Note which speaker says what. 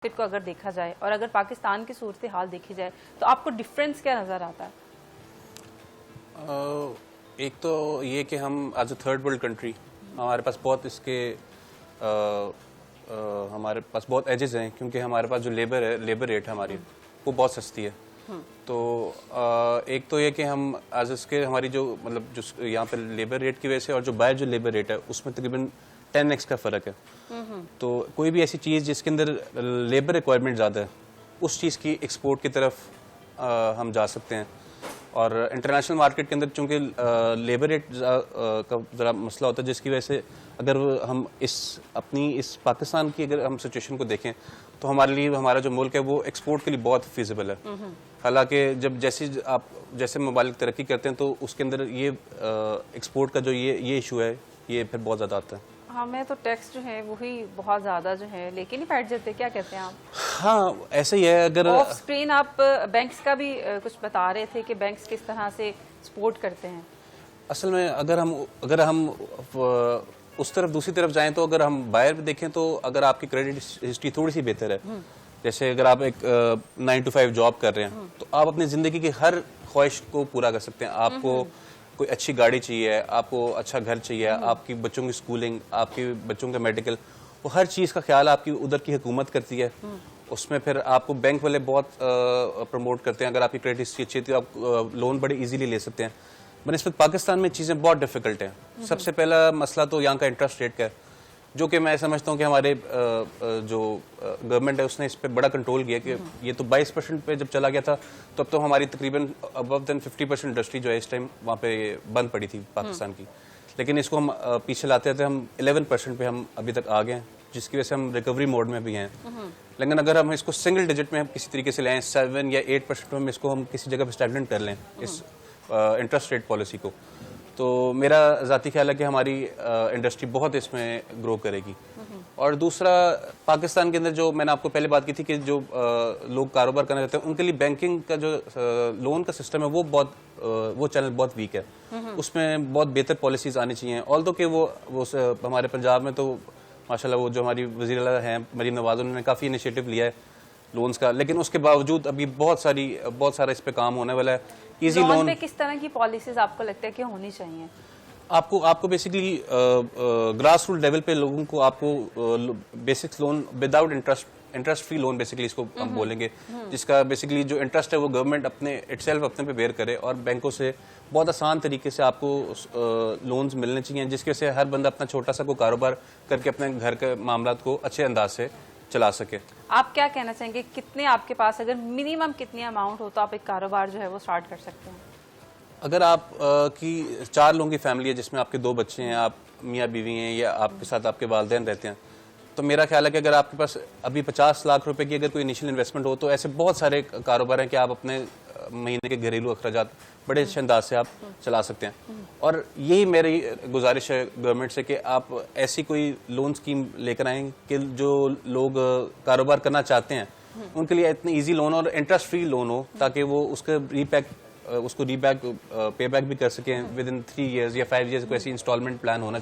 Speaker 1: Market को अगर देखा जाए और अगर पाकिस्तान की सूरत हाल देखी जाए तो आपको डिफरेंस क्या नजर आता है?
Speaker 2: एक तो ये कि हम as a third world country हमारे पास बहुत हमारे पास बहुत एजेस हैं, क्योंकि हमारे पास जो लेबर रेट है हमारी वो बहुत सस्ती है। तो एक तो ये कि हम एज इसके हमारी जो मतलब जो यहाँ पे लेबर रेट की वजह से और जो बाहर जो लेबर रेट है उसमें तकरीबन 10x का फ़र्क है। तो कोई भी ऐसी चीज़ जिसके अंदर लेबर रिक्वायरमेंट ज़्यादा है उस चीज़ की एक्सपोर्ट की तरफ हम जा सकते हैं। और इंटरनेशनल मार्केट के अंदर चूंकि लेबर रेट का ज़रा मसला होता है, जिसकी वजह से अगर हम इस पाकिस्तान की अगर हम सिचुएशन को देखें तो हमारे लिए हमारा जो मुल्क है वो एक्सपोर्ट के लिए बहुत फीजिबल है। हालांकि जब जैसे ममालिक तरक्की करते हैं तो उसके अंदर ये एक्सपोर्ट का जो ये इशू है ये फिर बहुत ज़्यादा आता है।
Speaker 1: हाँ, मैं तो टैक्स जो है वही बहुत ज्यादा जो है लेके नहीं बैठ जाते, क्या कहते हैं आप?
Speaker 2: हाँ, ऐसे ही है। अगर
Speaker 1: ऑफ स्क्रीन आप बैंक्स का भी कुछ बता रहे थे कि बैंक्स किस तरह से सपोर्ट करते हैं।
Speaker 2: असल में अगर हम उस तरफ दूसरी तरफ जाएं तो अगर हम बाहर भी देखें तो अगर आपकी क्रेडिट हिस्ट्री थोड़ी सी बेहतर है, जैसे अगर आप एक 9 to 5 जॉब कर रहे हैं तो आप अपनी ज़िंदगी की हर ख्वाहिश को पूरा कर सकते हैं। आपको कोई अच्छी गाड़ी चाहिए, आपको अच्छा घर चाहिए, आपकी बच्चों की स्कूलिंग, आपके बच्चों का मेडिकल, वो हर चीज़ का ख्याल आपकी उधर की हुकूमत करती है। उसमें फिर आपको बैंक वाले बहुत प्रमोट करते हैं। अगर आपकी क्रेडिट हिस्ट्री अच्छी है तो आप लोन बड़े इजीली ले सकते हैं। बनस्बत पाकिस्तान में चीज़ें बहुत डिफिकल्ट हैं। सबसे पहला मसला तो यहाँ का इंटरेस्ट रेट का है, जो कि मैं समझता हूँ कि हमारे जो गवर्नमेंट है उसने इस पर बड़ा कंट्रोल किया कि ये तो 22% पे जब चला गया था तो अब तो हमारी तकरीबन अबव देन 50% इंडस्ट्री जो है इस टाइम वहाँ पे बंद पड़ी थी पाकिस्तान की। लेकिन इसको हम पीछे लाते थे, हम 11% पे हम अभी तक आ गए हैं, जिसकी वजह से हम रिकवरी मोड में भी हैं। लेकिन अगर हम इसको सिंगल डिजिट में हम किसी तरीके से लाएँ 7 या 8% में इसको हम किसी जगह पर स्टैग्नेंट कर लें इस इंटरेस्ट रेट पॉलिसी को, तो मेरा ज़ाती ख्याल है कि हमारी इंडस्ट्री बहुत इसमें ग्रो करेगी। और दूसरा, पाकिस्तान के अंदर जो मैंने आपको पहले बात की थी कि जो लोग कारोबार करना चाहते हैं उनके लिए बैंकिंग का जो लोन का सिस्टम है वो चैनल बहुत वीक है। उसमें बहुत बेहतर पॉलिसीज आनी चाहिए। ऑल्दो कि वो हमारे पंजाब में तो माशाल्लाह वो जो हमारी वज़ीर आला हैं मरीम नवाज़, उन्होंने काफ़ी इनिशिएटिव लिया है लोन्स का, लेकिन उसके बावजूद अभी बहुत सारा इस पे काम होने वाला है। इजी लोन
Speaker 1: पे किस तरह की पॉलिसीज आपको लगता है कि होनी चाहिए?
Speaker 2: आपको बेसिकली ग्रास रूट लेवल पे लोगों को आपको basic loan without interest free loan basically इसको हम बोलेंगे, जिसका बेसिकली जो इंटरेस्ट है वो गवर्नमेंट अपने पे बेयर करे और बैंकों से बहुत आसान तरीके से आपको लोन्स मिलने चाहिए, जिसके से हर बंदा अपना छोटा सा कोई कारोबार करके अपने घर के मामलात को अच्छे अंदाज से चला सके।
Speaker 1: आप क्या कहना चाहेंगे, कितने आपके पास अगर मिनिमम कितनी अमाउंट हो तो आप एक कारोबार जो है वो स्टार्ट कर सकते हैं?
Speaker 2: अगर आप की 4 लोगों की फैमिली है जिसमें आपके 2 बच्चे हैं, आप मियाँ बीवी हैं या आपके साथ आपके वालिदैन रहते हैं, तो मेरा ख्याल है कि अगर आपके पास अभी 50 लाख रुपए की अगर कोई इनिशियल इन्वेस्टमेंट हो तो ऐसे बहुत सारे कारोबार हैं कि आप अपने महीने के घरेलू अखराजात बड़े अच्छे अंदाज से आप चला सकते हैं। और यही मेरी गुजारिश है गवर्नमेंट से कि आप ऐसी कोई लोन स्कीम लेकर आएँ कि जो लोग कारोबार करना चाहते हैं उनके लिए इतनी ईजी लोन और इंटरेस्ट फ्री लोन हो, ताकि वो उसको पे बैक भी कर सकें विद इन 3 years या 5 years को ऐसी इंस्टॉलमेंट प्लान होना